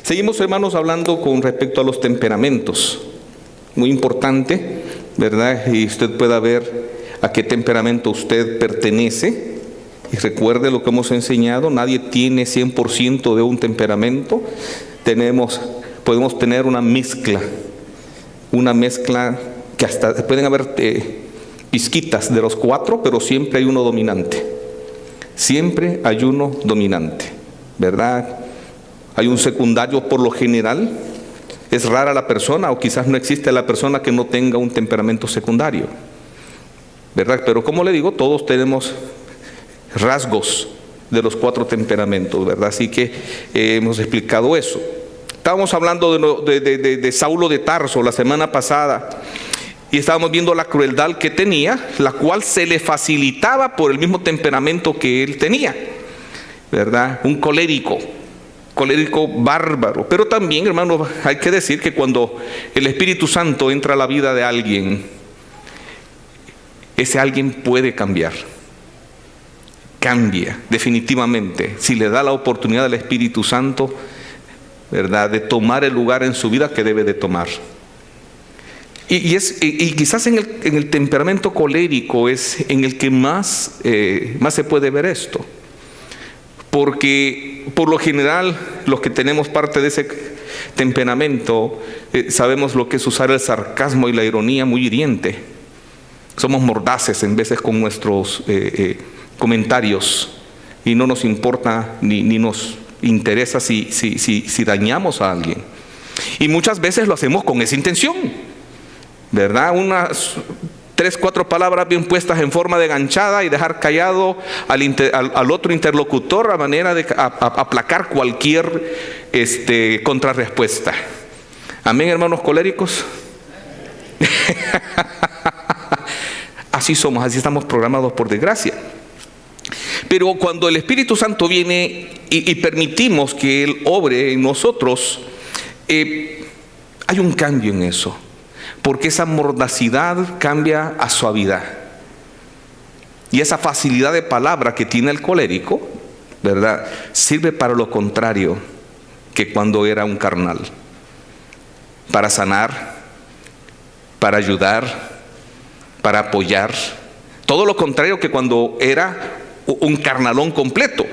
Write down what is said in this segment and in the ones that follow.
Seguimos, hermanos, hablando con respecto a los temperamentos. Muy importante, ¿verdad? Y usted pueda ver a qué temperamento usted pertenece. Y recuerde lo que hemos enseñado, nadie tiene 100% de un temperamento. Podemos tener una mezcla que hasta pueden haber pizquitas de los 4, pero siempre hay uno dominante. Siempre hay uno dominante, ¿verdad? Hay un secundario por lo general. Es rara la persona, o quizás no existe la persona que no tenga un temperamento secundario, ¿verdad? Pero como le digo, todos tenemos rasgos de los 4 temperamentos, ¿verdad? Así que hemos explicado eso. Estábamos hablando de Saulo de Tarso la semana pasada, y estábamos viendo la crueldad que tenía, la cual se le facilitaba por el mismo temperamento que él tenía, ¿verdad? Un colérico bárbaro. Pero también, hermano, hay que decir que cuando el Espíritu Santo entra a la vida de alguien, ese alguien puede cambiar. Cambia definitivamente si le da la oportunidad al Espíritu Santo, ¿verdad?, de tomar el lugar en su vida que debe de tomar. Y quizás en el temperamento colérico es en el que más se puede ver esto. Porque por lo general los que tenemos parte de ese temperamento sabemos lo que es usar el sarcasmo y la ironía muy hiriente. Somos mordaces en veces con nuestros comentarios, y no nos importa ni nos interesa si dañamos a alguien. Y muchas veces lo hacemos con esa intención, ¿verdad? Unas 3, 4 palabras bien puestas en forma de ganchada y dejar callado al otro interlocutor a manera de aplacar cualquier contrarrespuesta. Amén, hermanos coléricos. Así somos, así estamos programados por desgracia. Pero cuando el Espíritu Santo viene y permitimos que Él obre en nosotros, hay un cambio en eso. Porque esa mordacidad cambia a suavidad. Y esa facilidad de palabra que tiene el colérico, ¿verdad?, sirve para lo contrario que cuando era un carnal. Para sanar, para ayudar, para apoyar. Todo lo contrario que cuando era un carnalón completo,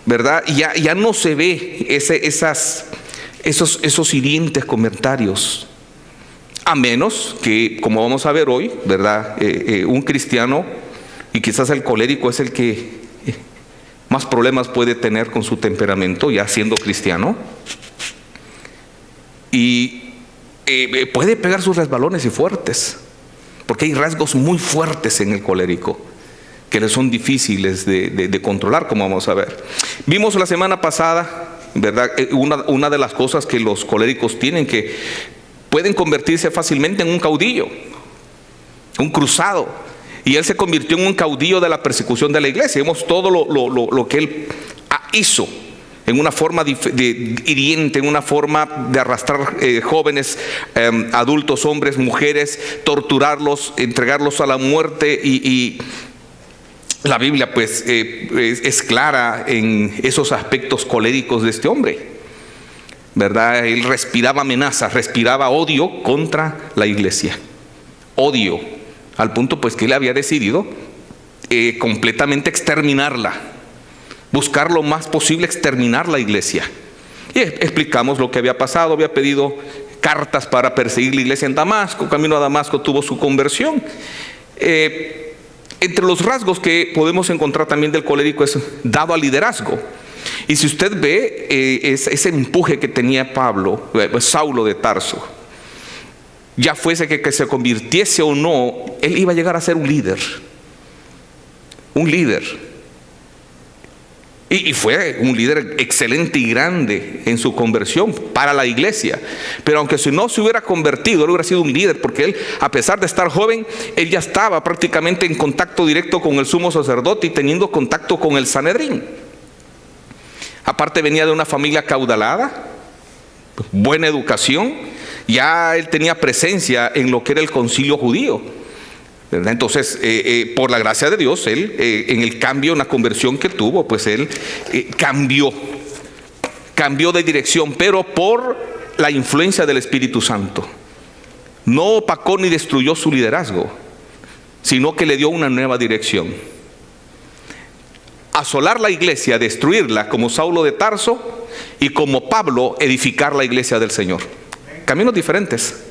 ¿verdad? Y ya no se ve esos hirientes comentarios. A menos que, como vamos a ver hoy, ¿verdad?, un cristiano, y quizás el colérico es el que más problemas puede tener con su temperamento, ya siendo cristiano, y puede pegar sus resbalones y fuertes, porque hay rasgos muy fuertes en el colérico que le son difíciles de controlar, como vamos a ver. Vimos la semana pasada, ¿verdad?, una de las cosas que los coléricos tienen, que pueden convertirse fácilmente en un caudillo, un cruzado. Y él se convirtió en un caudillo de la persecución de la iglesia. Vemos todo lo que él hizo en una forma hiriente, en una forma de arrastrar jóvenes, adultos, hombres, mujeres, torturarlos, entregarlos a la muerte. Y la Biblia pues es clara en esos aspectos coléricos de este hombre, ¿verdad? Él respiraba amenazas, respiraba odio contra la iglesia. Odio, al punto pues que él había decidido completamente exterminarla, buscar lo más posible exterminar la iglesia. Y explicamos lo que había pasado. Había pedido cartas para perseguir la iglesia en Damasco. Camino a Damasco tuvo su conversión. Entre los rasgos que podemos encontrar también del colérico es dado al liderazgo. Y si usted ve ese empuje que tenía Saulo de Tarso, ya fuese que se convirtiese o no, él iba a llegar a ser un líder. Y fue un líder excelente y grande en su conversión para la iglesia. Pero aunque si no se hubiera convertido, él hubiera sido un líder, porque él, a pesar de estar joven, él ya estaba prácticamente en contacto directo con el sumo sacerdote y teniendo contacto con el Sanedrín. Aparte venía de una familia acaudalada, buena educación, ya él tenía presencia en lo que era el concilio judío, ¿verdad? Entonces, por la gracia de Dios, él en el cambio, en la conversión que tuvo, pues él cambió cambió de dirección, pero por la influencia del Espíritu Santo. No opacó ni destruyó su liderazgo, sino que le dio una nueva dirección. Asolar la iglesia, destruirla, como Saulo de Tarso, y como Pablo, edificar la iglesia del Señor. Caminos diferentes,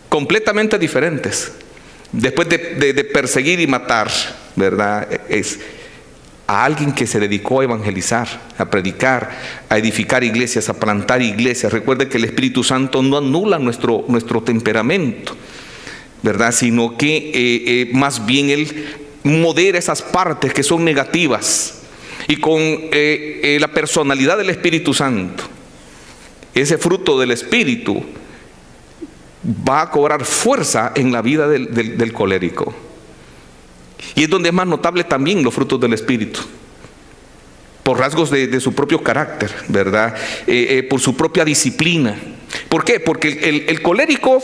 completamente diferentes. Después de perseguir y matar, ¿verdad? Es a alguien que se dedicó a evangelizar, a predicar, a edificar iglesias, a plantar iglesias. Recuerde que el Espíritu Santo no anula nuestro temperamento, ¿verdad? Sino que más bien Él modera esas partes que son negativas. Y con la personalidad del Espíritu Santo, ese fruto del Espíritu va a cobrar fuerza en la vida del colérico. Y es donde es más notable también los frutos del Espíritu, por rasgos de su propio carácter, ¿verdad? Por su propia disciplina. ¿Por qué? Porque el colérico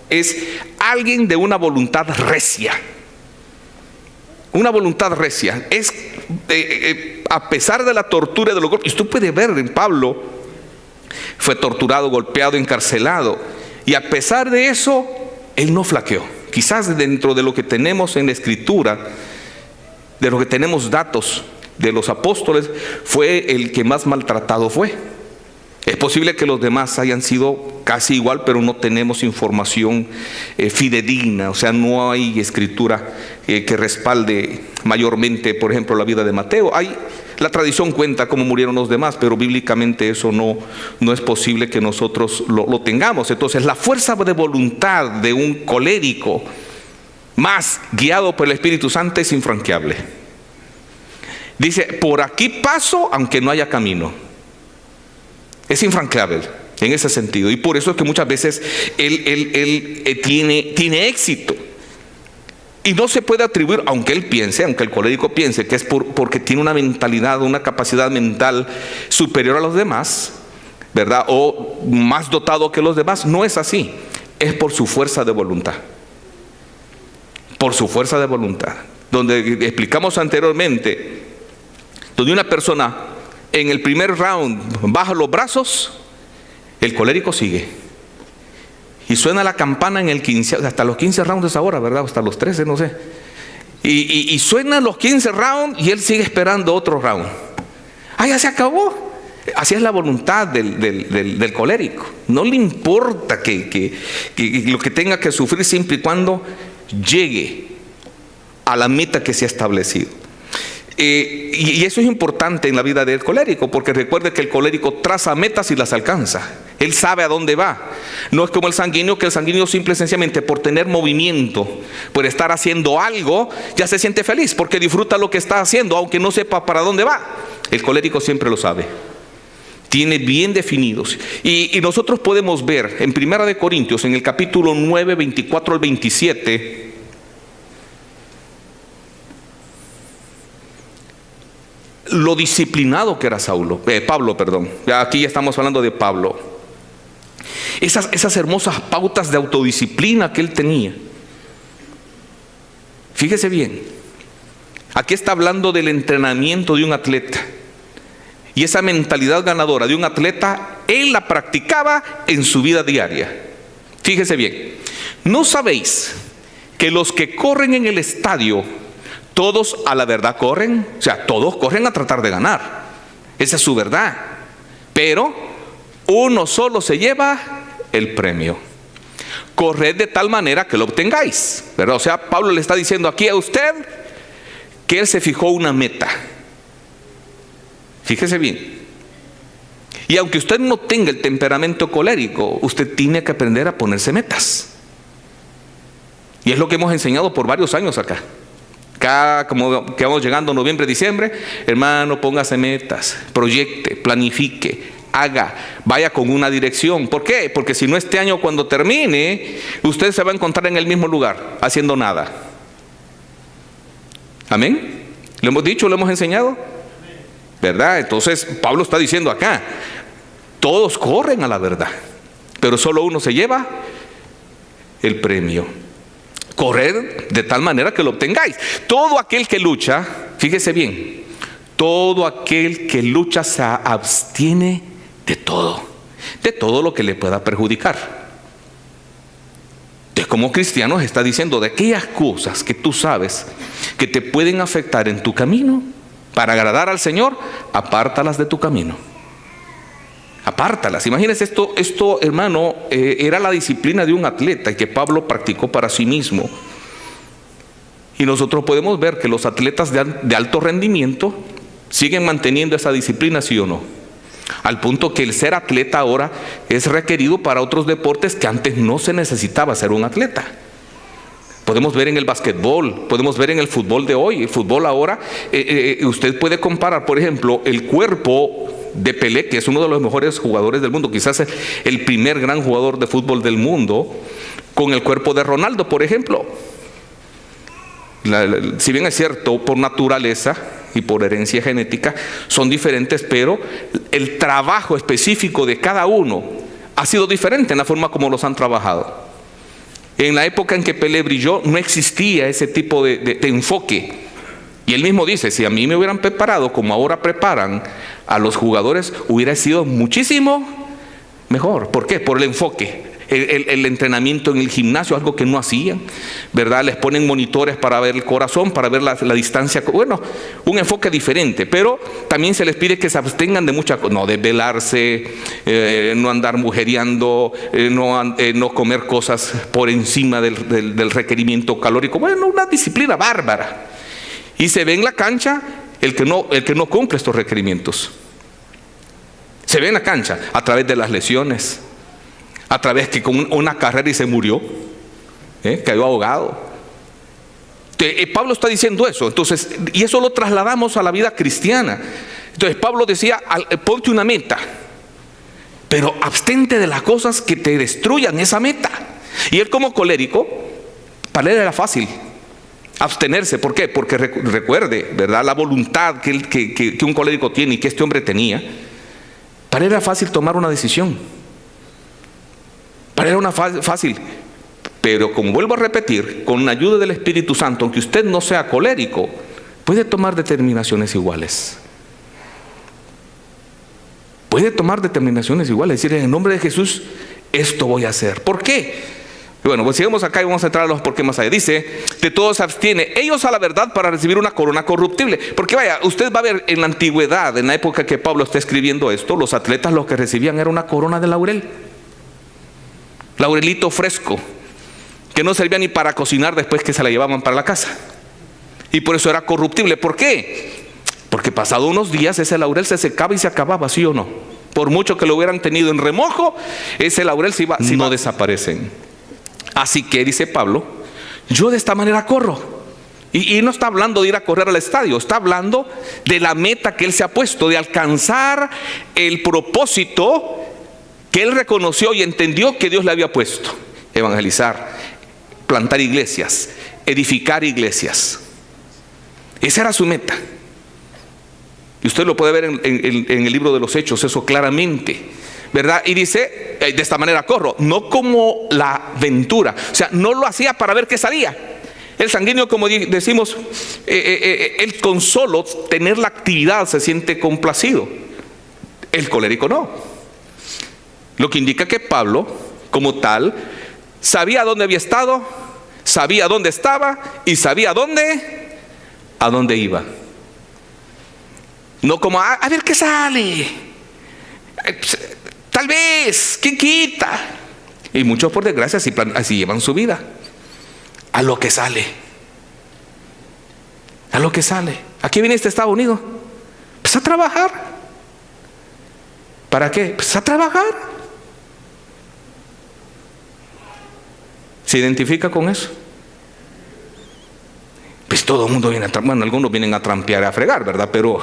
es alguien de una voluntad recia. Una voluntad recia. Es a pesar de la tortura y de los golpes. Usted puede ver en Pablo, fue torturado, golpeado, encarcelado. Y a pesar de eso, él no flaqueó. Quizás dentro de lo que tenemos en la Escritura, de lo que tenemos datos de los apóstoles, fue el que más maltratado fue. Es posible que los demás hayan sido casi igual, pero no tenemos información fidedigna. O sea, no hay escritura que respalde mayormente, por ejemplo, la vida de Mateo. La tradición cuenta cómo murieron los demás, pero bíblicamente eso no es posible que nosotros lo tengamos. Entonces, la fuerza de voluntad de un colérico, más guiado por el Espíritu Santo, es infranqueable. Dice, por aquí paso aunque no haya camino. Es infranqueable en ese sentido. Y por eso es que muchas veces él tiene éxito. Y no se puede atribuir, aunque el colérico piense que es porque tiene una mentalidad, una capacidad mental superior a los demás, ¿verdad? O más dotado que los demás. No es así. Es por su fuerza de voluntad. Por su fuerza de voluntad. Donde explicamos anteriormente, donde una persona en el primer round baja los brazos, el colérico sigue. Y suena la campana en el 15, hasta los 15 rounds ahora, ¿verdad? Hasta los 13, no sé. Y suenan los 15 rounds y él sigue esperando otro round. Ya se acabó. Así es la voluntad del colérico. No le importa que lo que tenga que sufrir, siempre y cuando llegue a la meta que se ha establecido. Y eso es importante en la vida del colérico, porque recuerde que el colérico traza metas y las alcanza. Él sabe a dónde va. No es como el sanguíneo, que el sanguíneo simple y sencillamente por tener movimiento, por estar haciendo algo, ya se siente feliz, porque disfruta lo que está haciendo, aunque no sepa para dónde va. El colérico siempre lo sabe. Tiene bien definidos. Y nosotros podemos ver en 1 Corintios, en el capítulo 9, 24 al 27, lo disciplinado que era Pablo. Aquí ya estamos hablando de Pablo. Esas hermosas pautas de autodisciplina que él tenía. Fíjese bien. Aquí está hablando del entrenamiento de un atleta. Y esa mentalidad ganadora de un atleta, él la practicaba en su vida diaria. Fíjese bien. ¿No sabéis que los que corren en el estadio, todos a la verdad corren? O sea, todos corren a tratar de ganar. Esa es su verdad. Pero uno solo se lleva el premio. Corred de tal manera que lo obtengáis, ¿verdad? O sea, Pablo le está diciendo aquí a usted que él se fijó una meta. Fíjese bien. Y aunque usted no tenga el temperamento colérico, usted tiene que aprender a ponerse metas. Y es lo que hemos enseñado por varios años acá. Como que vamos llegando noviembre, diciembre, hermano, póngase metas, proyecte, planifique, haga, vaya con una dirección. ¿Por qué? Porque si no, este año cuando termine, usted se va a encontrar en el mismo lugar, haciendo nada. ¿Amén? ¿Lo hemos dicho? ¿Lo hemos enseñado? ¿Verdad? Entonces Pablo está diciendo acá, todos corren a la verdad, pero solo uno se lleva el premio. Correr de tal manera que lo obtengáis. Todo aquel que lucha, fíjese bien, todo aquel que lucha se abstiene de todo lo que le pueda perjudicar. Entonces, como cristianos está diciendo, de aquellas cosas que tú sabes que te pueden afectar en tu camino para agradar al Señor, apártalas de tu camino. Apártalas. Imagínense esto, hermano, era la disciplina de un atleta y que Pablo practicó para sí mismo. Y nosotros podemos ver que los atletas de alto rendimiento siguen manteniendo esa disciplina, ¿sí o no? Al punto que el ser atleta ahora es requerido para otros deportes que antes no se necesitaba ser un atleta. Podemos ver en el basquetbol, podemos ver en el fútbol de hoy. El fútbol ahora, usted puede comparar, por ejemplo, el cuerpo de Pelé, que es uno de los mejores jugadores del mundo, quizás el primer gran jugador de fútbol del mundo, con el cuerpo de Ronaldo, por ejemplo. Si bien es cierto, por naturaleza y por herencia genética son diferentes, pero el trabajo específico de cada uno ha sido diferente en la forma como los han trabajado. En la época en que Pelé brilló no existía ese tipo de enfoque. Y él mismo dice, si a mí me hubieran preparado como ahora preparan a los jugadores, hubiera sido muchísimo mejor. ¿Por qué? Por el enfoque. El entrenamiento en el gimnasio, algo que no hacían, ¿verdad? Les ponen monitores para ver el corazón, para ver la distancia. Bueno, un enfoque diferente, pero también se les pide que se abstengan de muchas cosas, no desvelarse, no andar mujereando, no comer cosas por encima del requerimiento calórico. Bueno, una disciplina bárbara. Y se ve en la cancha el que no cumple estos requerimientos. Se ve en la cancha a través de las lesiones, a través que con una carrera y se murió, cayó ahogado. Pablo está diciendo eso. Entonces, y eso lo trasladamos a la vida cristiana. Entonces Pablo decía, ponte una meta, pero abstente de las cosas que te destruyan esa meta. Y él, como colérico, para él era fácil abstenerse. ¿Por qué? Porque recuerde, ¿verdad?, la voluntad que un colérico tiene y que este hombre tenía. Para él era fácil tomar una decisión. Para él era fácil. Pero como vuelvo a repetir, con la ayuda del Espíritu Santo, aunque usted no sea colérico, puede tomar determinaciones iguales. Puede tomar determinaciones iguales. Es decir, en el nombre de Jesús, esto voy a hacer. ¿Por qué? Bueno, pues sigamos acá y vamos a entrar a los por qué más allá. Dice, de todos se abstiene, ellos a la verdad para recibir una corona corruptible. Porque vaya, usted va a ver en la antigüedad, en la época que Pablo está escribiendo esto, los atletas lo que recibían era una corona de laurel. Laurelito fresco, que no servía ni para cocinar después que se la llevaban para la casa. Y por eso era corruptible. ¿Por qué? Porque pasado unos días ese laurel se secaba y se acababa, ¿sí o no? Por mucho que lo hubieran tenido en remojo, ese laurel no desaparecen. Así que dice Pablo, yo de esta manera corro. Y no está hablando de ir a correr al estadio, está hablando de la meta que él se ha puesto, de alcanzar el propósito que él reconoció y entendió que Dios le había puesto: evangelizar, plantar iglesias, edificar iglesias. Esa era su meta. Y usted lo puede ver en el libro de los Hechos, eso claramente, ¿verdad? Y dice, de esta manera corro, no como la aventura. O sea, no lo hacía para ver qué salía. El sanguíneo, como decimos, él con solo tener la actividad se siente complacido. El colérico no. Lo que indica que Pablo, como tal, sabía dónde había estado, sabía dónde estaba y sabía a dónde iba. No como, a ver qué sale. Tal vez, ¿quién quita? Y muchos, por desgracia, así llevan su vida. A lo que sale. A lo que sale. ¿A qué viene este Estados Unidos? Pues a trabajar. ¿Para qué? Pues a trabajar. ¿Se identifica con eso? Pues todo el mundo viene a bueno, algunos vienen a trampear y a fregar, ¿verdad? Pero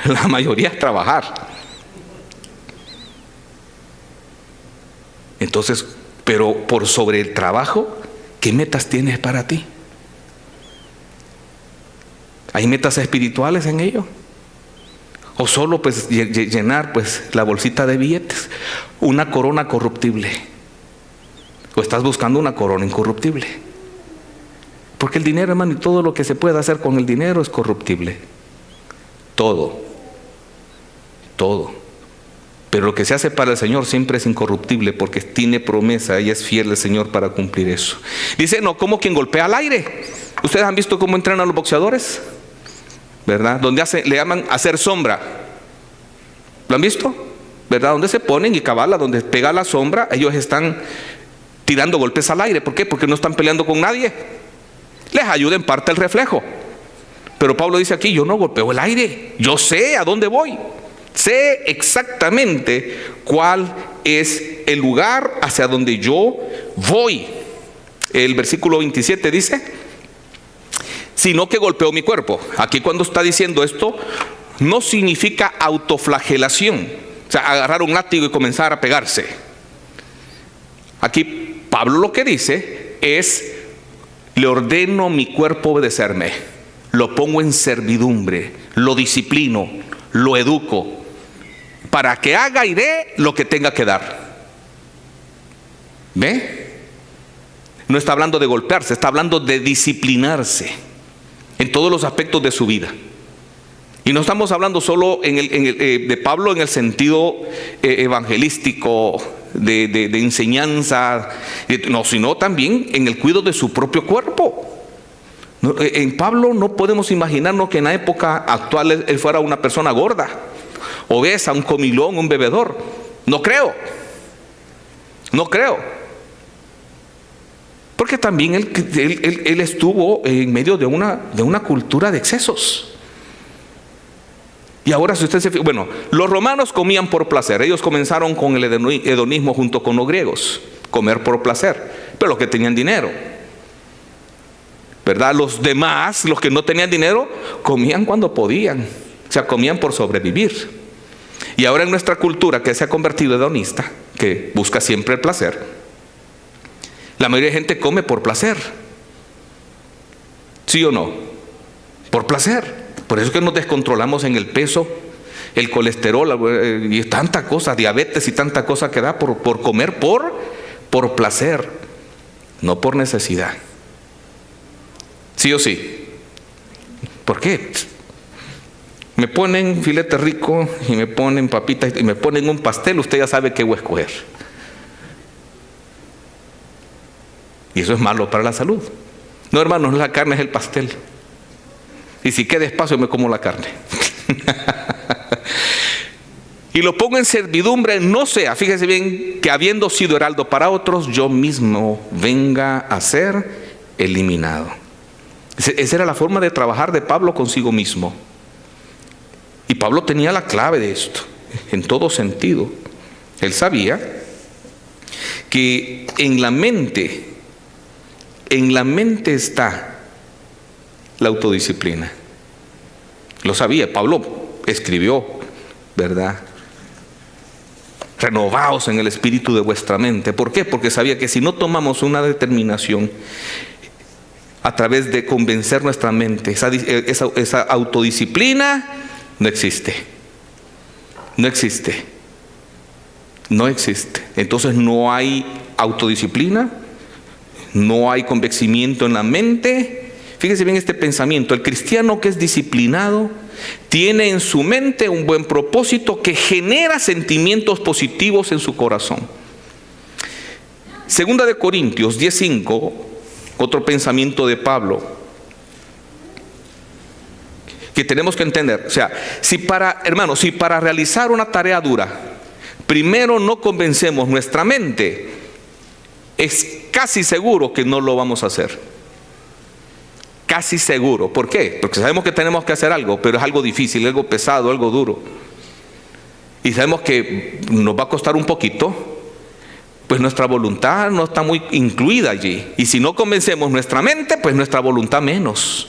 la mayoría es trabajar. Entonces, pero por sobre el trabajo, ¿qué metas tienes para ti? ¿Hay metas espirituales en ello? ¿O solo pues llenar pues la bolsita de billetes? Una corona corruptible. ¿O estás buscando una corona incorruptible? Porque el dinero, hermano, y todo lo que se puede hacer con el dinero es corruptible. Todo. Pero lo que se hace para el Señor siempre es incorruptible porque tiene promesa y es fiel el Señor para cumplir eso. Dice, no como quien golpea al aire. ¿Ustedes han visto cómo entrenan los boxeadores? ¿Verdad? Donde le llaman hacer sombra. ¿Lo han visto? ¿Verdad? Donde se ponen y cabala, donde pega la sombra, ellos están tirando golpes al aire. ¿Por qué? Porque no están peleando con nadie. Les ayuda en parte el reflejo. Pero Pablo dice aquí, yo no golpeo el aire. Yo sé a dónde voy. Sé exactamente cuál es el lugar hacia donde yo voy. El versículo 27 dice, sino que golpeo mi cuerpo. Aquí cuando está diciendo esto, no significa autoflagelación. O sea, agarrar un látigo y comenzar a pegarse. Aquí Pablo lo que dice es, le ordeno mi cuerpo obedecerme. Lo pongo en servidumbre, lo disciplino, lo educo, para que haga y dé lo que tenga que dar. ¿Ve? No está hablando de golpearse, está hablando de disciplinarse en todos los aspectos de su vida. Y no estamos hablando solo de Pablo en el sentido evangelístico, de enseñanza, no, sino también en el cuidado de su propio cuerpo. En Pablo no podemos imaginarnos que en la época actual él fuera una persona gorda, obesa, un comilón, un bebedor. No creo. Porque también él estuvo en medio de una cultura de excesos. Y ahora si usted se fija, bueno, los romanos comían por placer. Ellos comenzaron con el hedonismo junto con los griegos, comer por placer, pero los que tenían dinero, ¿verdad? Los demás, los que no tenían dinero, comían cuando podían, o sea, comían por sobrevivir. Y ahora en nuestra cultura que se ha convertido hedonista, que busca siempre el placer, la mayoría de gente come por placer. ¿Sí o no? Por placer. Por eso es que nos descontrolamos en el peso, el colesterol y tanta cosa, diabetes y tanta cosa que da por comer por placer, no por necesidad. ¿Sí o sí? ¿Por qué? Me ponen filete rico y me ponen papitas y me ponen un pastel, usted ya sabe qué voy a escoger. Y eso es malo para la salud. No, hermanos, la carne es el pastel. Y si queda espacio me como la carne. Y lo pongo en servidumbre, no sea, fíjese bien, que habiendo sido heraldo para otros, yo mismo venga a ser eliminado. Esa era la forma de trabajar de Pablo consigo mismo. Y Pablo tenía la clave de esto, en todo sentido. Él sabía que en la mente está la autodisciplina. Lo sabía, Pablo escribió, ¿verdad? Renovaos en el espíritu de vuestra mente. ¿Por qué? Porque sabía que si no tomamos una determinación a través de convencer nuestra mente, esa autodisciplina no existe. Entonces no hay autodisciplina, no hay convencimiento en la mente. Fíjese bien este pensamiento: el cristiano que es disciplinado tiene en su mente un buen propósito que genera sentimientos positivos en su corazón. Segunda de Corintios 10:5, otro pensamiento de Pablo que tenemos que entender. O sea, si para realizar una tarea dura, primero no convencemos nuestra mente, es casi seguro que no lo vamos a hacer. Casi seguro. ¿Por qué? Porque sabemos que tenemos que hacer algo, pero es algo difícil, algo pesado, algo duro. Y sabemos que nos va a costar un poquito, pues nuestra voluntad no está muy incluida allí. Y si no convencemos nuestra mente, pues nuestra voluntad menos.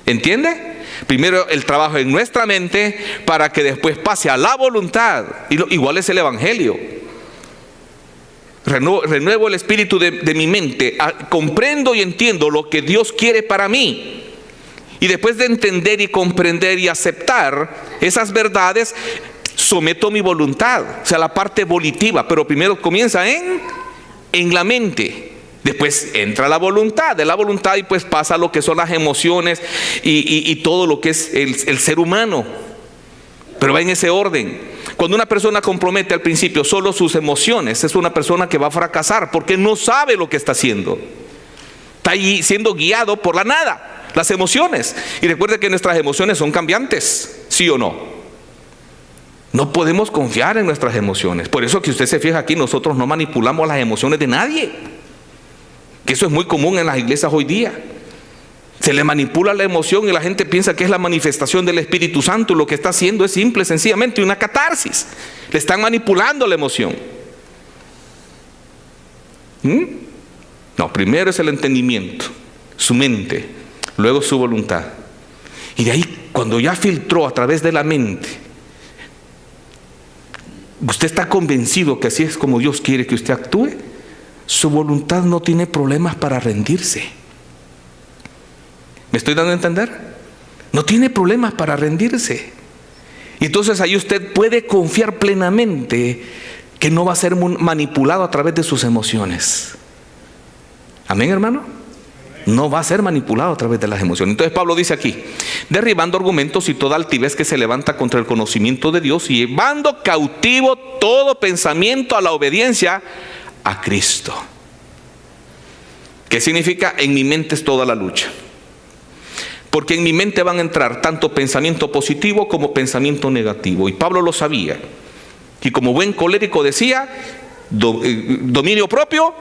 ¿Entiende? Primero el trabajo en nuestra mente para que después pase a la voluntad. Igual es el evangelio. Renuevo el espíritu de mi mente, comprendo y entiendo lo que Dios quiere para mí. Y después de entender y comprender y aceptar esas verdades, someto mi voluntad, o sea, la parte volitiva. Pero primero comienza en la mente. Después entra la voluntad, de la voluntad y pues pasa lo que son las emociones y todo lo que es el ser humano. pero va en ese orden. Cuando una persona compromete al principio solo sus emociones, es una persona que va a fracasar porque no sabe lo que está haciendo. Está ahí siendo guiado por la nada, las emociones. Y recuerde que nuestras emociones son cambiantes, ¿sí o no? No podemos confiar en nuestras emociones. Por eso que usted se fija aquí, nosotros no manipulamos las emociones de nadie. Que eso es muy común en las iglesias hoy día. Se le manipula la emoción y la gente piensa que es la manifestación del Espíritu Santo. Lo que está haciendo es simple, sencillamente una catarsis. Le están manipulando la emoción. No, primero es el entendimiento, su mente, luego su voluntad. Y de ahí, cuando ya filtró a través de la mente, usted está convencido que así es como Dios quiere que usted actúe, su voluntad no tiene problemas para rendirse. ¿Me estoy dando a entender? No tiene problemas para rendirse. Y entonces ahí usted puede confiar plenamente que no va a ser manipulado a través de sus emociones. Amén, hermano. No va a ser manipulado a través de las emociones. Entonces Pablo dice aquí: derribando argumentos y toda altivez que se levanta contra el conocimiento de Dios, y llevando cautivo todo pensamiento a la obediencia a Cristo. ¿Qué significa? En mi mente es toda la lucha. Porque en mi mente van a entrar tanto pensamiento positivo como pensamiento negativo. Y Pablo lo sabía. Y como buen colérico decía, dominio propio.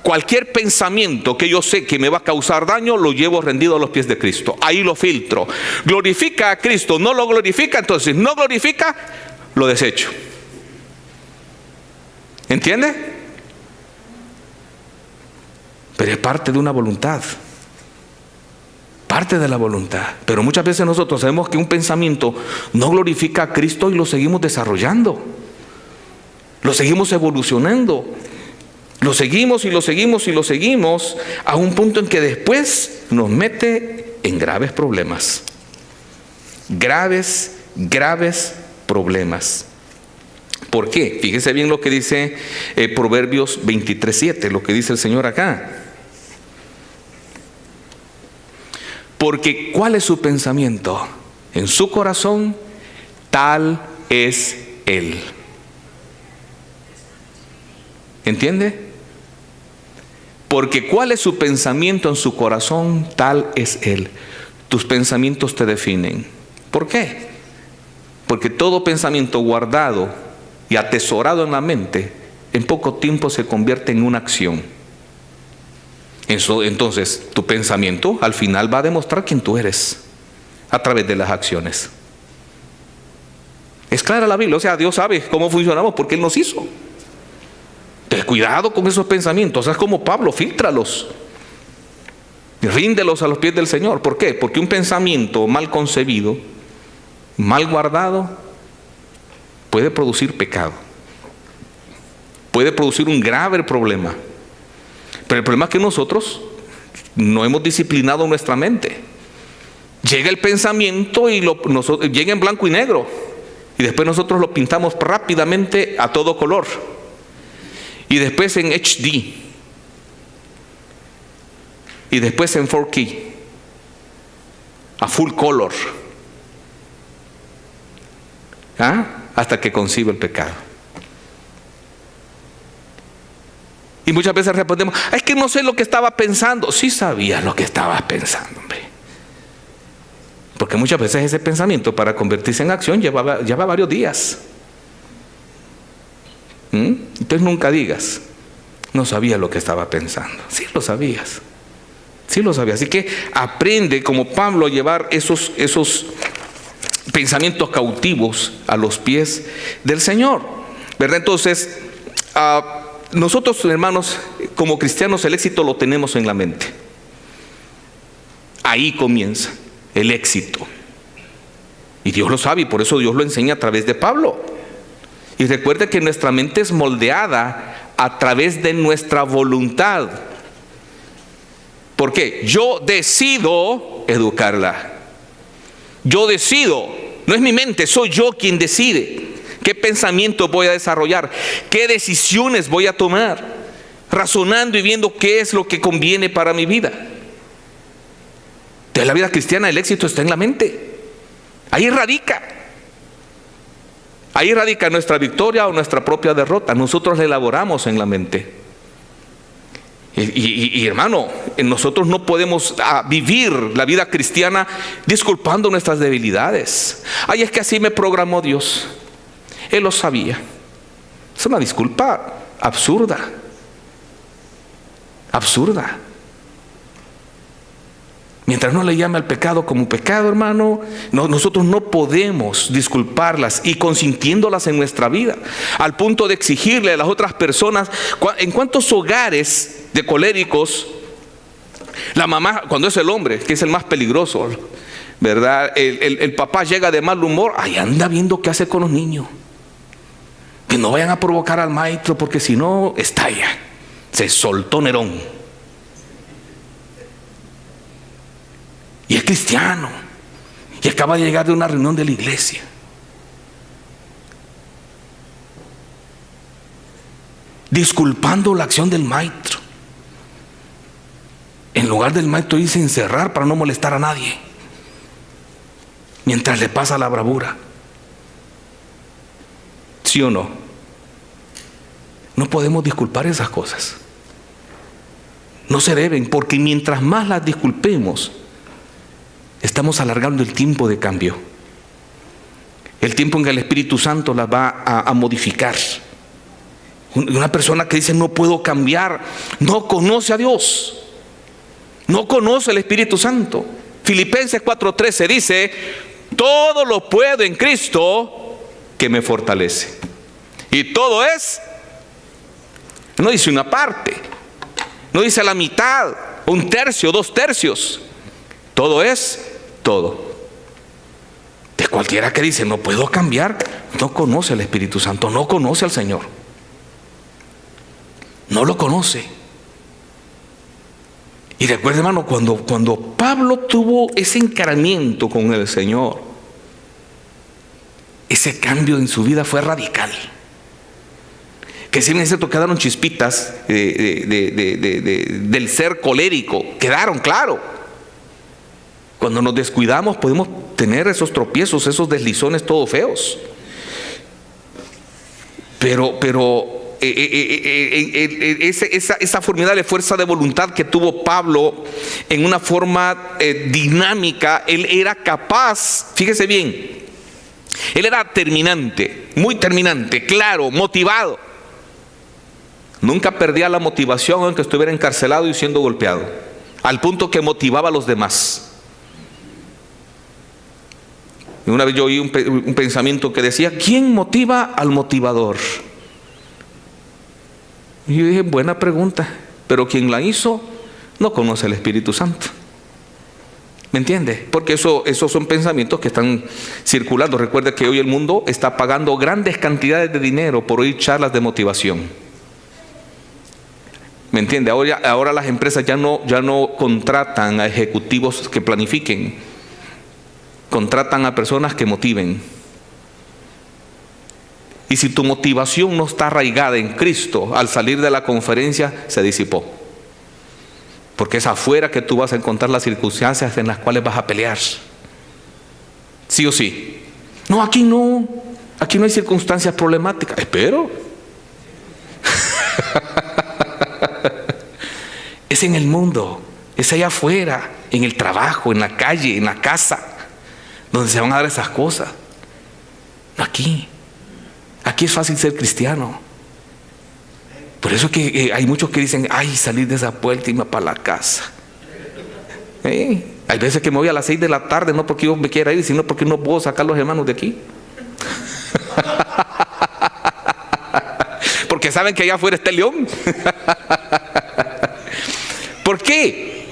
Cualquier pensamiento que yo sé que me va a causar daño, lo llevo rendido a los pies de Cristo. Ahí lo filtro. Glorifica a Cristo, no lo glorifica, entonces no glorifica, lo desecho. ¿Entiende? Pero es parte de una voluntad. Parte de la voluntad. Pero muchas veces nosotros sabemos que un pensamiento no glorifica a Cristo y lo seguimos desarrollando. Lo seguimos evolucionando. Lo seguimos y lo seguimos y lo seguimos a un punto en que después nos mete en graves problemas. Graves problemas. ¿Por qué? Fíjese bien lo que dice Proverbios 23:7, lo que dice el Señor acá. Porque ¿cuál es su pensamiento? En su corazón, tal es Él. ¿Entiende? Porque ¿cuál es su pensamiento en su corazón? Tal es Él. Tus pensamientos te definen. ¿Por qué? Porque todo pensamiento guardado y atesorado en la mente, en poco tiempo se convierte en una acción. Entonces, tu pensamiento al final va a demostrar quién tú eres a través de las acciones. Es clara la Biblia, o sea, Dios sabe cómo funcionamos porque Él nos hizo. Entonces, cuidado con esos pensamientos. Es como Pablo, fíltralos. Ríndelos a los pies del Señor. ¿Por qué? Porque un pensamiento mal concebido, mal guardado, puede producir pecado. Puede producir un grave problema. Pero el problema es que nosotros no hemos disciplinado nuestra mente. Llega el pensamiento y llega en blanco y negro. Y después nosotros lo pintamos rápidamente a todo color. Y después en HD. Y después en 4K. A full color. Hasta que concibe el pecado. Y muchas veces respondemos: es que no sé lo que estaba pensando. Sí sabías lo que estabas pensando, hombre. Porque muchas veces ese pensamiento, para convertirse en acción, lleva varios días. Entonces nunca digas: no sabía lo que estaba pensando. Sí lo sabías. Sí lo sabías. Así que aprende, como Pablo, a llevar esos pensamientos cautivos a los pies del Señor, ¿verdad? Entonces, nosotros, hermanos, como cristianos, el éxito lo tenemos en la mente. Ahí comienza el éxito. Y Dios lo sabe, y por eso Dios lo enseña a través de Pablo. Y recuerde que nuestra mente es moldeada a través de nuestra voluntad. ¿Por qué? Yo decido educarla. Yo decido. No es mi mente, soy yo quien decide. ¿Qué pensamiento voy a desarrollar? ¿Qué decisiones voy a tomar? Razonando y viendo qué es lo que conviene para mi vida. En la vida cristiana el éxito está en la mente. Ahí radica. Ahí radica nuestra victoria o nuestra propia derrota. Nosotros la elaboramos en la mente. Y hermano, nosotros no podemos vivir la vida cristiana disculpando nuestras debilidades. Ay, es que así me programó Dios. Él lo sabía. Es una disculpa absurda. Absurda. Mientras no le llame al pecado como pecado, hermano, nosotros no podemos disculparlas y consintiéndolas en nuestra vida, al punto de exigirle a las otras personas. ¿En cuántos hogares de coléricos la mamá, cuando es el hombre, que es el más peligroso, ¿verdad? El papá llega de mal humor, ahí anda viendo qué hace con los niños, que no vayan a provocar al maestro, porque si no estalla, se soltó Nerón. Y es cristiano. Y acaba de llegar de una reunión de la iglesia. Disculpando la acción del maestro. En lugar del maestro dice encerrar para no molestar a nadie. Mientras le pasa la bravura. ¿Sí o no? No podemos disculpar esas cosas. No se deben, porque mientras más las disculpemos, estamos alargando el tiempo de cambio. El tiempo en que el Espíritu Santo las va a modificar. Una persona que dice no puedo cambiar, no conoce a Dios. No conoce el Espíritu Santo. Filipenses 4:13 dice, todo lo puedo en Cristo que me fortalece. Y todo es, no dice una parte, no dice la mitad, un tercio, 2/3. Todo es todo. De cualquiera que dice no puedo cambiar, no conoce al Espíritu Santo, no conoce al Señor. No lo conoce. Y recuerda, hermano, cuando Pablo tuvo ese encaramiento con el Señor, ese cambio en su vida fue radical. Que si bien es cierto, quedaron chispitas del ser colérico, quedaron, claro. Cuando nos descuidamos podemos tener esos tropiezos, esos deslizones todos feos. Pero esa formidable fuerza de voluntad que tuvo Pablo en una forma dinámica, él era capaz, fíjese bien, él era terminante, muy terminante, claro, motivado. Nunca perdía la motivación aunque estuviera encarcelado y siendo golpeado, al punto que motivaba a los demás. Y una vez yo oí un pensamiento que decía, ¿quién motiva al motivador? Y yo dije, buena pregunta, pero quien la hizo no conoce al Espíritu Santo. ¿Me entiende? Porque esos son pensamientos que están circulando. Recuerde que hoy el mundo está pagando grandes cantidades de dinero por oír charlas de motivación. ¿Me entiende? Ahora las empresas ya no contratan a ejecutivos que planifiquen, contratan a personas que motiven. Y si tu motivación no está arraigada en Cristo, al salir de la conferencia se disipó. Porque es afuera que tú vas a encontrar las circunstancias en las cuales vas a pelear. Sí o sí. No, aquí no hay circunstancias problemáticas. Espero. Es en el mundo, es allá afuera, en el trabajo, en la calle, en la casa, donde se van a dar esas cosas. No aquí. Aquí es fácil ser cristiano. Por eso que hay muchos que dicen, ay, salir de esa puerta y irme para la casa. Hay veces que me voy a las 6 de la tarde, no porque yo me quiera ir, sino porque no puedo sacar a los hermanos de aquí. Porque saben que allá afuera está el león. ¿Por qué?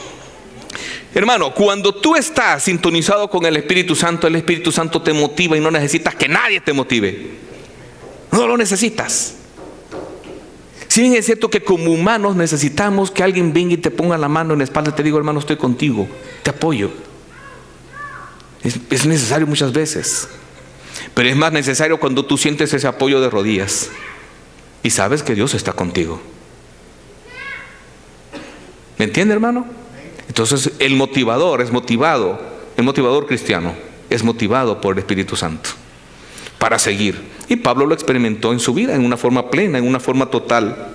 Hermano, cuando tú estás sintonizado con el Espíritu Santo te motiva y no necesitas que nadie te motive. No lo necesitas. Si bien es cierto que como humanos necesitamos que alguien venga y te ponga la mano en la espalda y te diga, hermano, estoy contigo, te apoyo. Es necesario muchas veces. Pero es más necesario cuando tú sientes ese apoyo de rodillas y sabes que Dios está contigo. ¿Me entiende, hermano? Entonces el motivador es motivado, el motivador cristiano es motivado por el Espíritu Santo para seguir. Y Pablo lo experimentó en su vida, en una forma plena, en una forma total.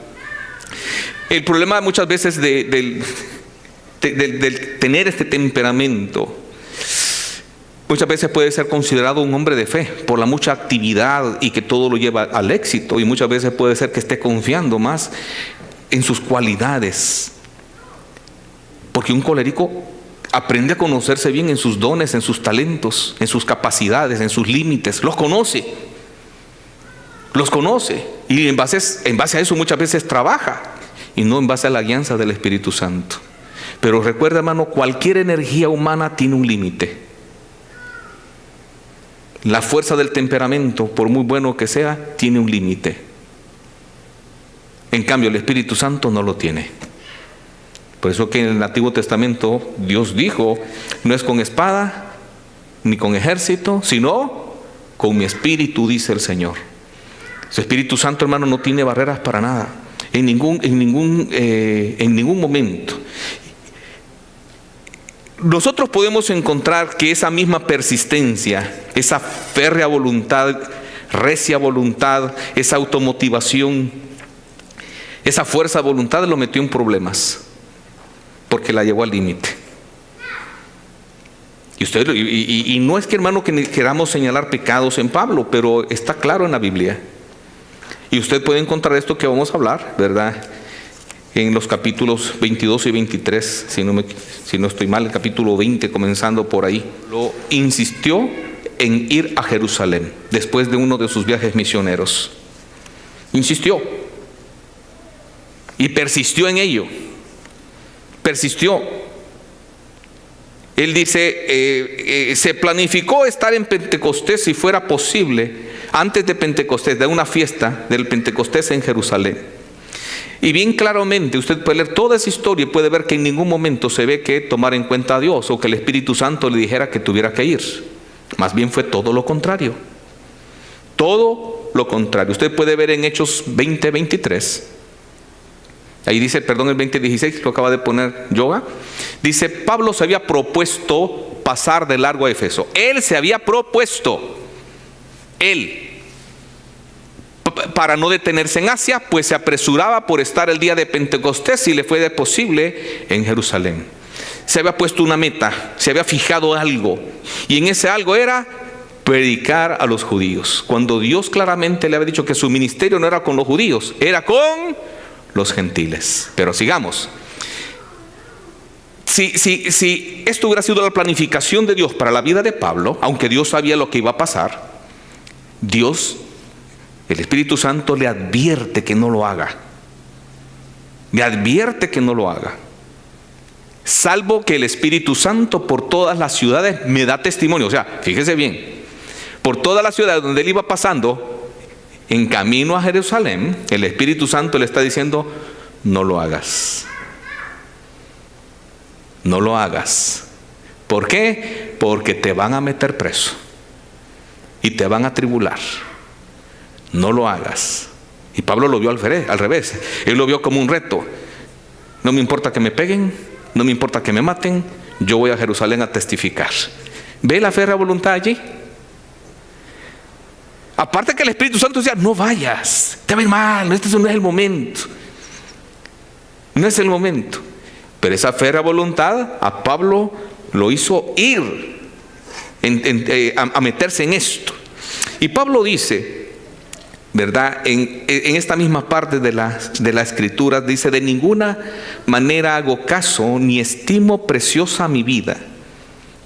El problema muchas veces del tener este temperamento, muchas veces puede ser considerado un hombre de fe por la mucha actividad y que todo lo lleva al éxito, y muchas veces puede ser que esté confiando más en sus cualidades, porque un colérico aprende a conocerse bien en sus dones, en sus talentos, en sus capacidades, en sus límites. Los conoce y en base a eso muchas veces trabaja, y no en base a la guianza del Espíritu Santo. Pero recuerda, hermano, cualquier energía humana tiene un límite. La fuerza del temperamento, por muy bueno que sea, tiene un límite. En cambio, el Espíritu Santo no lo tiene. Por eso que en el Antiguo Testamento Dios dijo: no es con espada ni con ejército, sino con mi espíritu, dice el Señor. Su Espíritu Santo, hermano, no tiene barreras para nada, en ningún momento. Nosotros podemos encontrar que esa misma persistencia, esa férrea voluntad, recia voluntad, esa automotivación, esa fuerza de voluntad lo metió en problemas, porque la llevó al límite. Y no es que, hermano, que queramos señalar pecados en Pablo, pero está claro en la Biblia. Y usted puede encontrar esto que vamos a hablar, ¿verdad?, en los capítulos 22 y 23, si no estoy mal, el capítulo 20, comenzando por ahí. Lo insistió en ir a Jerusalén después de uno de sus viajes misioneros. Insistió y persistió en ello. Persistió. Él dice, se planificó estar en Pentecostés, si fuera posible, antes de Pentecostés, de una fiesta del Pentecostés en Jerusalén. Y bien claramente usted puede leer toda esa historia y puede ver que en ningún momento se ve que tomara en cuenta a Dios o que el Espíritu Santo le dijera que tuviera que ir. Más bien fue todo lo contrario. Todo lo contrario. Usted puede ver en Hechos 20:23. Ahí dice, perdón, el 20:16, lo acaba de poner Yoga. Dice, Pablo se había propuesto pasar de largo a Éfeso. Él se había propuesto. Él. Para no detenerse en Asia, pues se apresuraba por estar el día de Pentecostés, si le fue posible, en Jerusalén. Se había puesto una meta, se había fijado algo, y en ese algo era predicar a los judíos, cuando Dios claramente le había dicho que su ministerio no era con los judíos, era con los gentiles. Pero sigamos. Si esto hubiera sido la planificación de Dios para la vida de Pablo, aunque Dios sabía lo que iba a pasar, el Espíritu Santo le advierte que no lo haga. Le advierte que no lo haga. Salvo que el Espíritu Santo por todas las ciudades me da testimonio. O sea, fíjese bien, por todas las ciudades donde él iba pasando, en camino a Jerusalén, el Espíritu Santo le está diciendo: no lo hagas. No lo hagas. ¿Por qué? Porque te van a meter preso y te van a tribular. No lo hagas. Y Pablo lo vio al revés. Él lo vio como un reto. No me importa que me peguen, no me importa que me maten, yo voy a Jerusalén a testificar. ¿Ve la férrea voluntad allí? Aparte que el Espíritu Santo decía: no vayas, te va a ir mal, este no es el momento. No es el momento. Pero esa férrea voluntad a Pablo lo hizo ir a meterse en esto. Y Pablo dice, ¿verdad?, en esta misma parte de la Escritura, dice: de ninguna manera hago caso ni estimo preciosa mi vida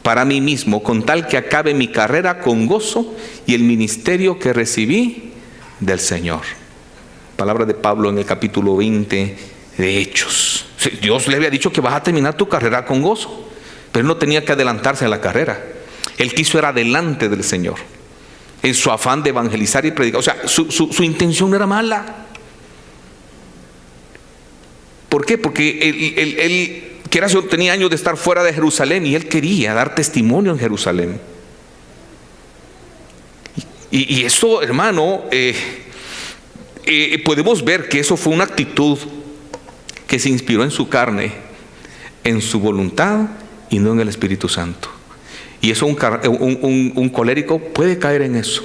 para mí mismo, con tal que acabe mi carrera con gozo y el ministerio que recibí del Señor. Palabra de Pablo en el capítulo 20 de Hechos. Dios le había dicho que vas a terminar tu carrera con gozo, pero él no tenía que adelantarse a la carrera. Él quiso ir adelante del Señor en su afán de evangelizar y predicar. O sea, su intención no era mala. ¿Por qué? Porque él tenía años de estar fuera de Jerusalén y él quería dar testimonio en Jerusalén. Y eso, hermano, podemos ver que eso fue una actitud que se inspiró en su carne, en su voluntad y no en el Espíritu Santo. Y eso un colérico puede caer en eso.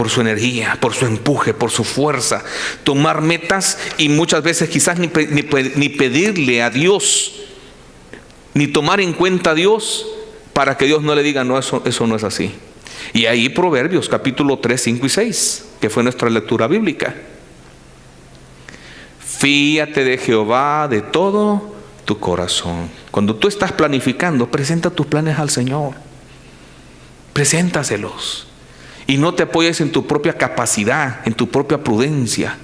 por su energía, por su empuje, por su fuerza, tomar metas y muchas veces quizás ni pedirle a Dios, ni tomar en cuenta a Dios para que Dios no le diga, no, eso no es así. Y ahí Proverbios capítulo 3, 5 y 6, que fue nuestra lectura bíblica. Fíate de Jehová de todo tu corazón. Cuando tú estás planificando, presenta tus planes al Señor. Preséntaselos. Y no te apoyes en tu propia capacidad, en tu propia prudencia,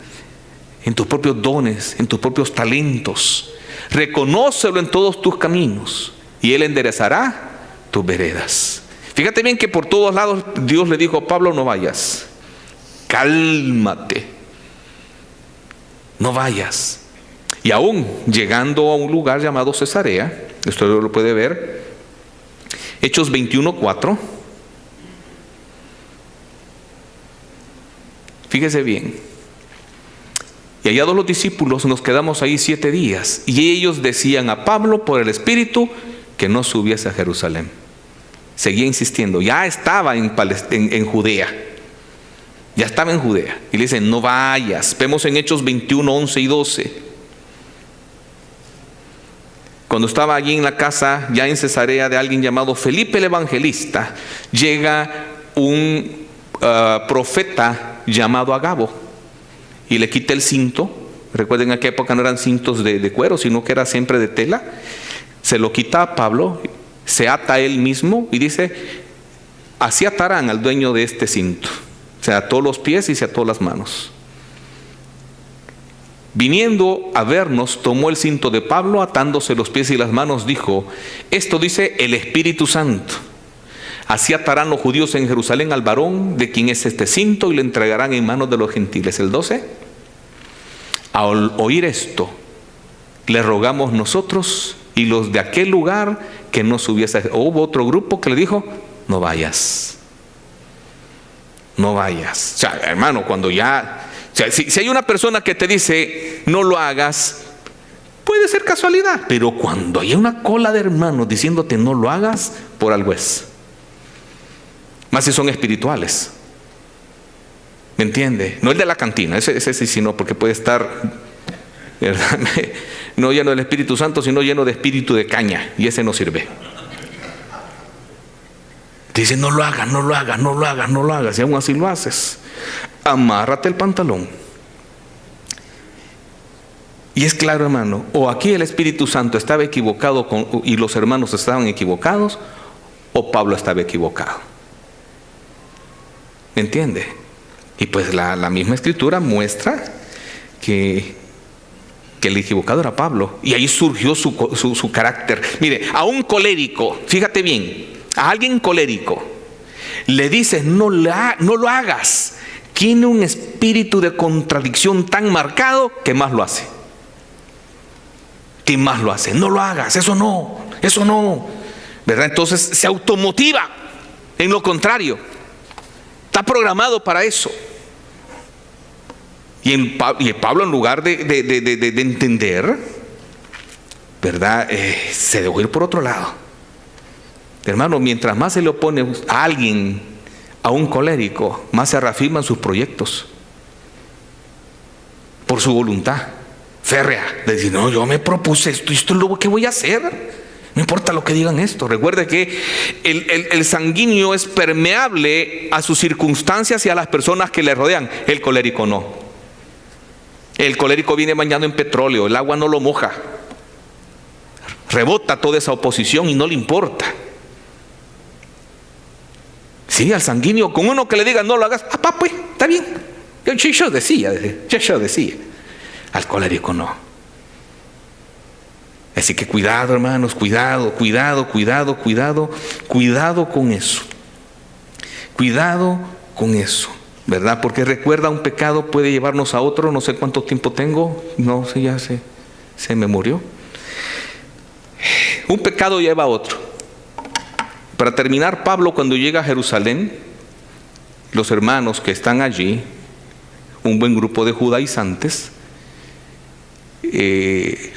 en tus propios dones, en tus propios talentos. Reconócelo en todos tus caminos y Él enderezará tus veredas. Fíjate bien que por todos lados Dios le dijo a Pablo, no vayas, cálmate, no vayas. Y aún llegando a un lugar llamado Cesarea, esto lo puede ver, Hechos 21:4. Fíjese bien. Y hallados los discípulos, nos quedamos ahí 7 días. Y ellos decían a Pablo por el Espíritu que no subiese a Jerusalén. Seguía insistiendo. Ya estaba en Judea. Ya estaba en Judea. Y le dicen, no vayas. Vemos en Hechos 21, 11 y 12. Cuando estaba allí en la casa, ya en Cesarea, de alguien llamado Felipe el Evangelista, llega un profeta llamado Agabo y le quita el cinto. Recuerden, en aquella época no eran cintos de cuero, sino que era siempre de tela. Se lo quita a Pablo, se ata a él mismo y dice, así atarán al dueño de este cinto. Se ató los pies y se ató las manos. Viniendo a vernos, tomó el cinto de Pablo, atándose los pies y las manos, dijo, esto dice el Espíritu Santo. Así atarán los judíos en Jerusalén al varón de quien es este cinto y lo entregarán en manos de los gentiles. El 12. Al oír esto, le rogamos nosotros y los de aquel lugar que no subiese. Hubo otro grupo que le dijo, no vayas. No vayas. O sea, hermano, cuando ya... O sea, si hay una persona que te dice, no lo hagas, puede ser casualidad. Pero cuando hay una cola de hermanos diciéndote no lo hagas, por algo es. Más si son espirituales. ¿Me entiende? No el de la cantina, ese sí, no, porque puede estar, ¿verdad? No lleno del Espíritu Santo, sino lleno de espíritu de caña, y ese no sirve. Te dicen, no lo hagas, no lo hagas, no lo hagas, no lo hagas, y aún así lo haces. Amárrate el pantalón. Y es claro, hermano, o aquí el Espíritu Santo estaba equivocado y los hermanos estaban equivocados, o Pablo estaba equivocado. ¿Me entiende? Y pues la misma Escritura muestra que el equivocado era Pablo. Y ahí surgió su carácter. Mire, a un colérico, fíjate bien, a alguien colérico, le dices no lo hagas. Tiene un espíritu de contradicción tan marcado que más lo hace. ¿Qué más lo hace? No lo hagas, eso no. ¿Verdad? Entonces se automotiva en lo contrario. Está programado para eso. Y Pablo, en lugar de entender, ¿verdad? Se dejó ir por otro lado. Hermano, mientras más se le opone a alguien, a un colérico, más se reafirman sus proyectos. Por su voluntad férrea. De decir, no, yo me propuse esto es lo que voy a hacer. No importa lo que digan esto. Recuerde que el sanguíneo es permeable a sus circunstancias y a las personas que le rodean. El colérico no. El colérico viene bañado en petróleo. El agua no lo moja. Rebota toda esa oposición y no le importa. Sí, al sanguíneo, con uno que le diga no lo hagas, pues, está bien. Yo decía. Al colérico no. Así que cuidado, hermanos, cuidado con eso. Cuidado con eso, ¿verdad? Porque recuerda, un pecado puede llevarnos a otro. No sé cuánto tiempo tengo. No sé, ya se me murió. Un pecado lleva a otro. Para terminar, Pablo, cuando llega a Jerusalén, los hermanos que están allí, un buen grupo de judaizantes,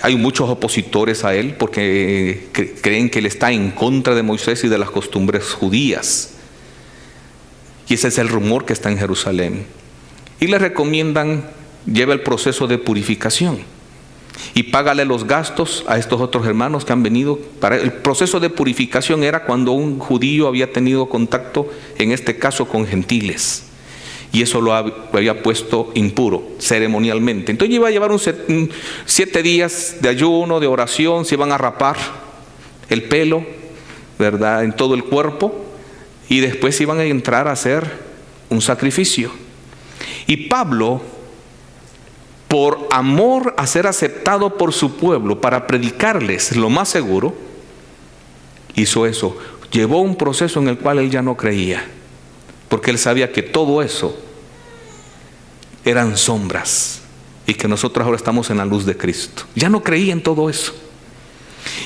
hay muchos opositores a él porque creen que él está en contra de Moisés y de las costumbres judías. Y ese es el rumor que está en Jerusalén. Y le recomiendan, lleva el proceso de purificación y págale los gastos a estos otros hermanos que han venido. El proceso de purificación era cuando un judío había tenido contacto, en este caso con gentiles, y eso lo había puesto impuro ceremonialmente. Entonces iba a llevar 7 días de ayuno, de oración, se iban a rapar el pelo, ¿verdad?, en todo el cuerpo, y después iban a entrar a hacer un sacrificio. Y Pablo, por amor a ser aceptado por su pueblo, para predicarles lo más seguro, hizo eso. Llevó un proceso en el cual él ya no creía, porque él sabía que todo eso eran sombras y que nosotros ahora estamos en la luz de Cristo. Ya no creía en todo eso.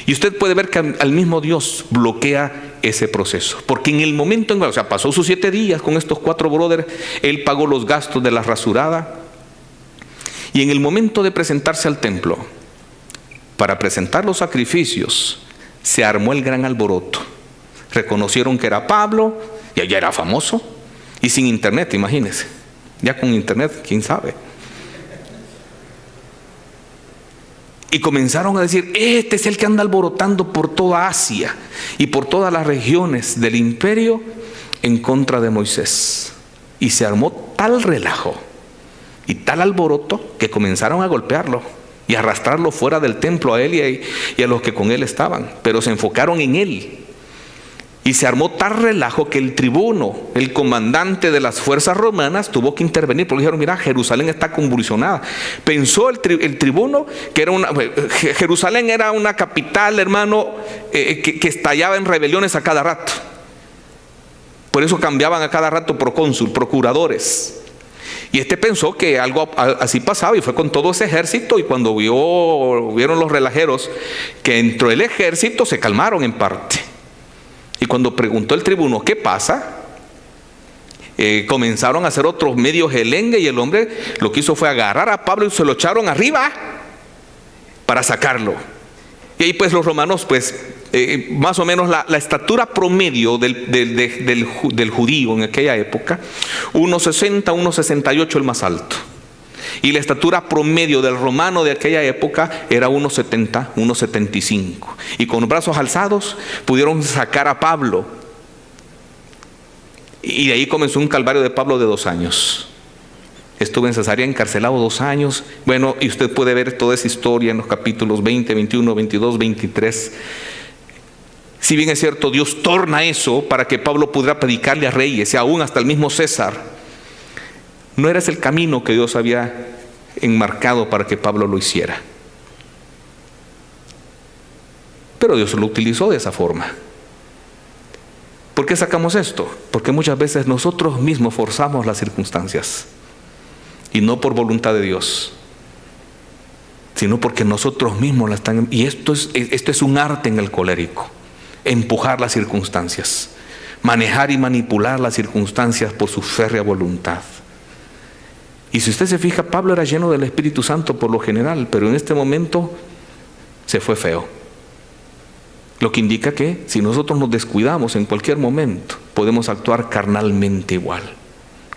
Y usted puede ver que al mismo Dios bloquea ese proceso, porque en el momento en que, pasó sus 7 días con estos 4 brothers, él pagó los gastos de la rasurada, y en el momento de presentarse al templo para presentar los sacrificios, se armó el gran alboroto. Reconocieron que era Pablo, y allá era famoso, y sin internet, imagínense. Ya con internet, quién sabe. Y comenzaron a decir: este es el que anda alborotando por toda Asia y por todas las regiones del imperio en contra de Moisés. Y se armó tal relajo y tal alboroto que comenzaron a golpearlo y a arrastrarlo fuera del templo, a él y a los que con él estaban. Pero se enfocaron en él. Y se armó tal relajo que el tribuno, el comandante de las fuerzas romanas, tuvo que intervenir, porque dijeron: mira, Jerusalén está convulsionada. Pensó el tribuno que Jerusalén era una capital, hermano, que estallaba en rebeliones a cada rato. Por eso cambiaban a cada rato procónsul, procuradores. Y pensó que algo así pasaba, y fue con todo ese ejército. Y cuando vieron los relajeros que entró el ejército, se calmaron en parte. Y cuando preguntó el tribuno: ¿qué pasa?, comenzaron a hacer otros medios gelengue, y el hombre lo que hizo fue agarrar a Pablo y se lo echaron arriba para sacarlo. Y ahí pues los romanos, más o menos la estatura promedio del judío en aquella época, 1,60, 1,68 el más alto. Y la estatura promedio del romano de aquella época era 1,70, 1,75. Y con los brazos alzados pudieron sacar a Pablo. Y de ahí comenzó un calvario de Pablo de 2 años. Estuvo en Cesarea encarcelado 2 años. Bueno, y usted puede ver toda esa historia en los capítulos 20, 21, 22, 23. Si bien es cierto, Dios torna eso para que Pablo pudiera predicarle a reyes y aún hasta el mismo César. No era ese el camino que Dios había enmarcado para que Pablo lo hiciera. Pero Dios lo utilizó de esa forma. ¿Por qué sacamos esto? Porque muchas veces nosotros mismos forzamos las circunstancias, y no por voluntad de Dios, sino porque nosotros mismos la están. Y esto es un arte en el colérico: empujar las circunstancias, manejar y manipular las circunstancias por su férrea voluntad. Y si usted se fija, Pablo era lleno del Espíritu Santo por lo general, pero en este momento se fue feo. Lo que indica que si nosotros nos descuidamos en cualquier momento, podemos actuar carnalmente igual.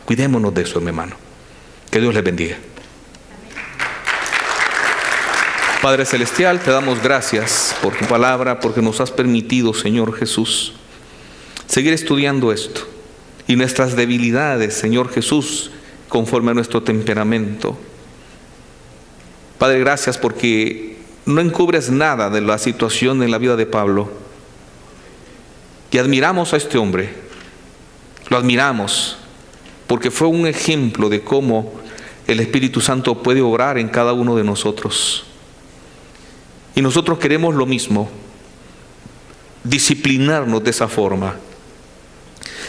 Cuidémonos de eso, mi hermano. Que Dios les bendiga. Padre Celestial, te damos gracias por tu palabra, porque nos has permitido, Señor Jesús, seguir estudiando esto. Y nuestras debilidades, Señor Jesús, conforme a nuestro temperamento. Padre, gracias porque no encubres nada de la situación en la vida de Pablo. Y admiramos a este hombre. Lo admiramos porque fue un ejemplo de cómo el Espíritu Santo puede obrar en cada uno de nosotros. Y nosotros queremos lo mismo: disciplinarnos de esa forma,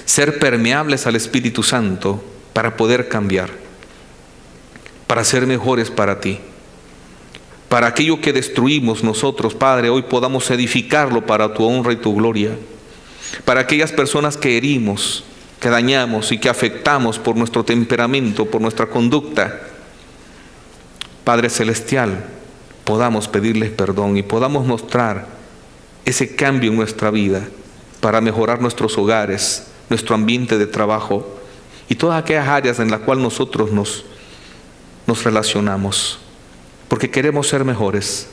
ser permeables al Espíritu Santo para poder cambiar, para ser mejores para ti. Para aquello que destruimos nosotros, Padre, hoy podamos edificarlo para tu honra y tu gloria. Para aquellas personas que herimos, que dañamos y que afectamos por nuestro temperamento, por nuestra conducta, Padre Celestial, podamos pedirles perdón y podamos mostrar ese cambio en nuestra vida para mejorar nuestros hogares, nuestro ambiente de trabajo, y todas aquellas áreas en las cuales nosotros nos relacionamos, porque queremos ser mejores.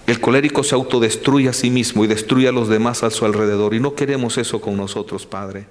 El colérico se autodestruye a sí mismo y destruye a los demás a su alrededor, y no queremos eso con nosotros, Padre.